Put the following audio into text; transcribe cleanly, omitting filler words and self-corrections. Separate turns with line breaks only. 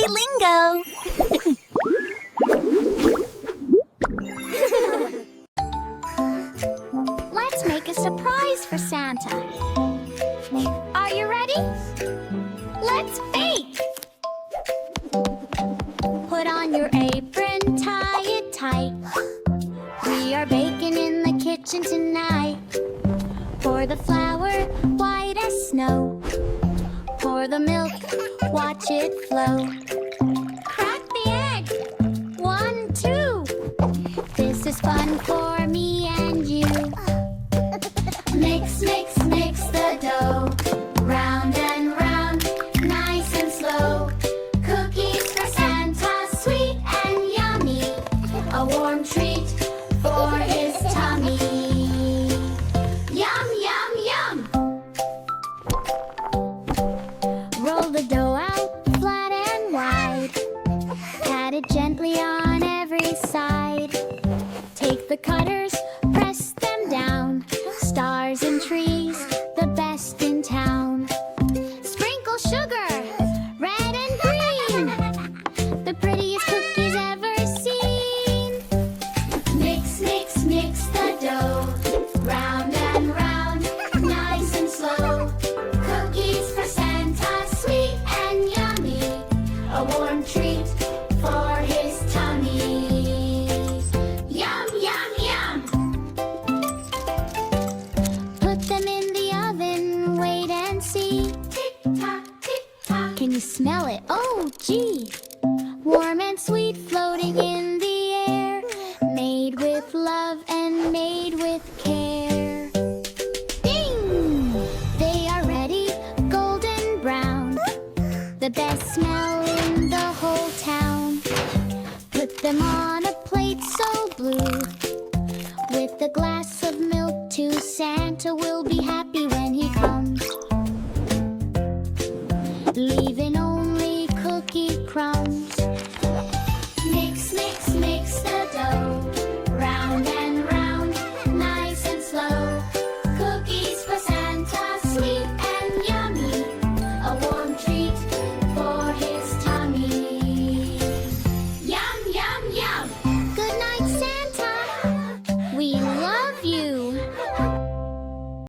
BubbliLingo.
Let's make a surprise for Santa. Are you ready? Let's bake! Put on your apron, tie it tight. We are baking in the kitchen tonight. Pour the flour, white as snow. Pour the milk, watch it flow. Crack the egg, 1, 2. This is fun for me and you. Mix, mix, mix the dough. Round and round, nice and slow. Cookies for Santa, sweet and yummy. A warm treat for his tummy. Yum, yum, yum! Roll the dough out flat and wide. Pat it gently on every side. Take the cutters, press them down. Stars and trees, the best in town. Sprinkle sugar, red and green. The prettiest cookies ever seen. Mix, mix, mix the dough. Round and round, nice and slow. Cookies for Santa, sweet and yummy. A warm treat for his tummy. Yum, yum, yum! Put them in the oven, wait and see. Tick-tock, tick-tock. Can you smell it? Oh, gee! Warm and sweet, floating in the air. Made with love and made with care. Ding! They are ready, golden brown. The best smell in the whole town. Put them on a plate so blue. With a glass of milk too, Santa will be happy